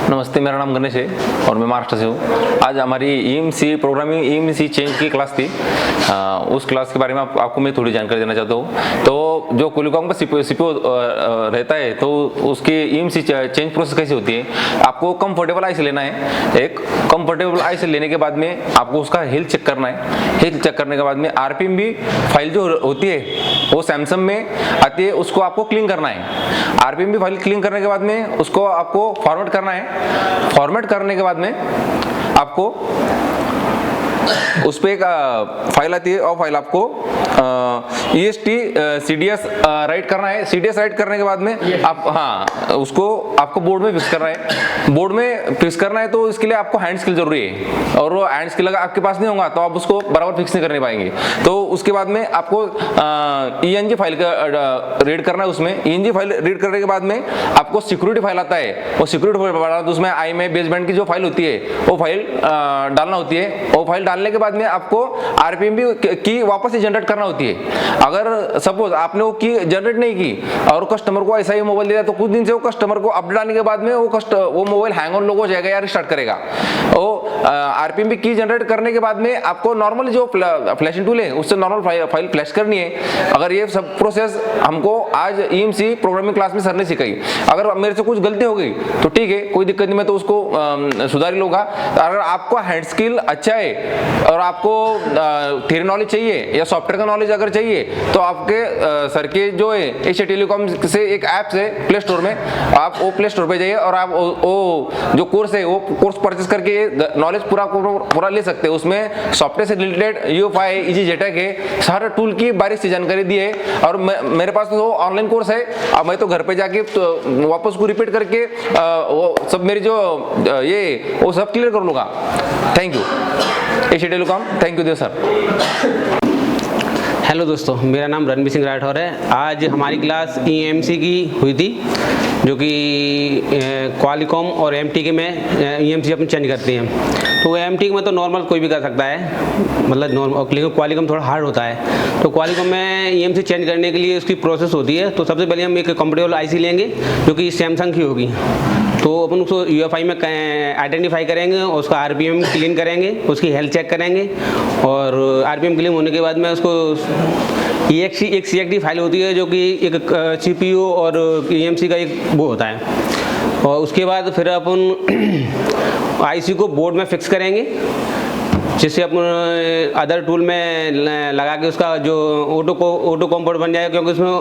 नमस्ते, मेरा नाम गणेश है और मैं महाराष्ट्र से हूँ। आज हमारी ईएमसी प्रोग्रामिंग ईएमसी चेंज की क्लास थी। उस क्लास के बारे में आपको मैं थोड़ी जानकारी देना चाहता हूँ। तो जो क्वालिकॉम का सीपीयू रहता है तो उसकी ईएमसी चेंज प्रोसेस कैसी होती है। आपको कंफर्टेबल आईसी लेना है। एक कंफर्टेबल आईसी लेने के बाद में आपको उसका हेल्थ चेक करना है। हेल्थ चेक करने के बाद में आरपीएम भी फाइल जो होती है वो सैमसंग में आती है, उसको आपको क्लीन करना है। आरपीएम भी फाइल क्लीन करने के बाद में उसको आपको फॉर्मेट करना है। फॉर्मेट करने के बाद में आपको उस पर एक फाइल आती है और फाइल आपको EST CDS राइट करना है। CDS राइट करने के बाद में आप उसको आपको बोर्ड में फिक्स करना है। बोर्ड में फिक्स करना है तो इसके लिए आपको हैंड स्किल जरूरी है, और वो हैंड स्किल अगर आपके पास नहीं होगा तो आप उसको बराबर फिक्स नहीं करने पाएंगे। तो उसके बाद में आपको ENG फाइल का रीड करना है। उसमें ENG फाइल रीड करने के बाद में आपको सिक्योरिटी फाइल आता है। वो सिक्योरिटी फाइल तो उसमें IMEI बेसबैंड की जो फाइल होती है वो फाइल डालना होती है। वो फाइल डालने के बाद में आपको आरपीएम भी की वापस से जनरेट करना होती है। अगर सपोज आपने वो की जनरेट नहीं की और कस्टमर को ऐसा ही मोबाइल दिया तो कुछ दिन से वो कस्टमर को अपडेट आने के बाद में वो मोबाइल हैंग ऑन लोग हो जाएगा या रिस्टार्ट करेगा। वो आरपीएम भी की जनरेट करने के बाद में आपको नॉर्मल जो फ्लैशिंग टूल है उससे नॉर्मल फाइल फ्लैश करनी है। अगर ये सब प्रोसेस हमको आज ईएमसी प्रोग्रामिंग क्लास में सर ने सिखाई। अगर मेरे से कुछ गलती हो गई तो ठीक है, कोई दिक्कत नहीं, मैं तो उसको सुधार लूंगा। अगर आपको हैंड स्किल अच्छा है और आपको थियरी नॉलेज चाहिए या सॉफ्टवेयर का नॉलेज अगर चाहिए तो आपके सर के जो है एशिया टेलीकॉम से एक ऐप है प्ले स्टोर में, आप वो प्ले स्टोर पे जाइए और आप वो जो कोर्स है वो कोर्स परचेस करके नॉलेज पूरा ले सकते हैं। उसमें सॉफ्टवेयर से रिलेटेड UEFI EasyJetAC है, सारे टूल की बारीक सी जानकारी दी है। और मेरे पास तो ऑनलाइन कोर्स है। अब मैं तो घर पे जाके तो वापस को रिपीट करके वो सब मेरी जो ये वो सब क्लियर कर लूँगा। Thank you Asia telecom, thank you sir. Hello दोस्तों, मेरा नाम रणबीर सिंह राठौर है। आज हमारी क्लास EMC की हुई थी, जो कि क्वालिकॉम और MTK में EMC अपन चेंज करती हैं। तो MTK में तो नॉर्मल कोई भी कर सकता है, मतलब नॉर्मल, लेकिन क्वालिकॉम थोड़ा हार्ड होता है। तो क्वालिकॉम में EMC चेंज करने के लिए उसकी प्रोसेस होती है। तो सबसे पहले हम एक कंफर्टेबल आईसी लेंगे जो कि सैमसंग की होगी। तो अपन उसको UEFI में आइडेंटिफाई करेंगे, उसका आरपीएम क्लीन करेंगे, उसकी हेल्थ चेक करेंगे, और आरपीएम क्लीन होने के बाद में उसको एक CXD फाइल होती है जो कि एक CPU और EMC का एक वो होता है। और उसके बाद फिर अपन आईसी को बोर्ड में फिक्स करेंगे, जिससे अपन अदर टूल में लगा के उसका जो ऑटो कंपोर्ट बन जाएगा, क्योंकि उसमें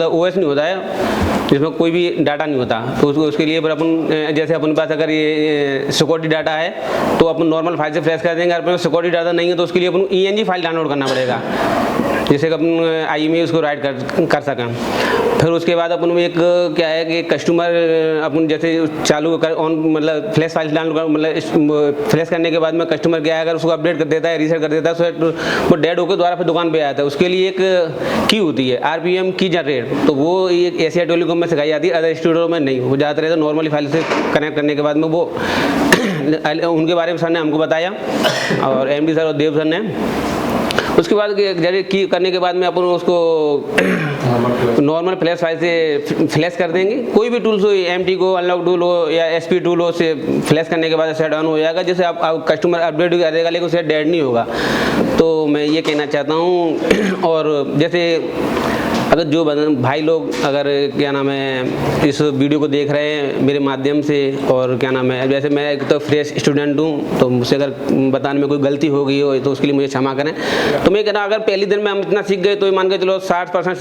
OS नहीं होता है, जिसमें कोई भी डाटा नहीं होता। तो उसके लिए फिर अपन जैसे अपने पास अगर ये सिक्योरिटी डाटा है तो अपन नॉर्मल फाइल से फ्लैश कर देंगे। अगर सिक्योरिटी डाटा नहीं है तो उसके लिए अपन ENG फाइल डाउनलोड करना पड़ेगा, जिससे कि अपन IMEI उसको राइट कर सकें। फिर उसके बाद अपन एक क्या है कि कस्टमर अपन जैसे चालू कर ऑन मतलब फ्लैश फाइल डाउनलोड मतलब फ्लैश करने के बाद में कस्टमर क्या है, अगर उसको अपडेट कर देता है, रीसेट कर देता है, तो वो डेड होकर दोबारा फिर दुकान पे आता है। उसके लिए एक की होती है RPM की जनरेट, तो वो एक एशिया टेलीकॉम में सिखाई जाती है, अदर स्टूडियो में नहीं। वो ज़्यादातर तो नॉर्मली फाइल से कनेक्ट करने के बाद में वो उनके बारे में सर ने हमको बताया, और MD सर और देव सर ने। उसके बाद की करने के बाद में अपन उसको नॉर्मल फ्लैश फाइल से फ्लैश कर देंगे। कोई भी टूल्स हो, MT को अनलॉक टूल हो या SP टूल हो, से फ्लैश करने के बाद सेट ऑन हो जाएगा, जैसे आप कस्टमर अपडेट कर देगा, लेकिन उसे डेड नहीं होगा। तो मैं ये कहना चाहता हूँ। और जैसे अगर जो भाई लोग अगर क्या नाम है इस वीडियो को देख रहे हैं मेरे माध्यम से, और क्या नाम है, जैसे मैं एक तो फ्रेश स्टूडेंट हूँ, तो मुझसे अगर बताने में कोई गलती हो गई हो तो उसके लिए मुझे क्षमा करें। तो मैं कह रहा हूँ अगर पहले दिन में हम इतना सीख गए तो मान के चलो 60%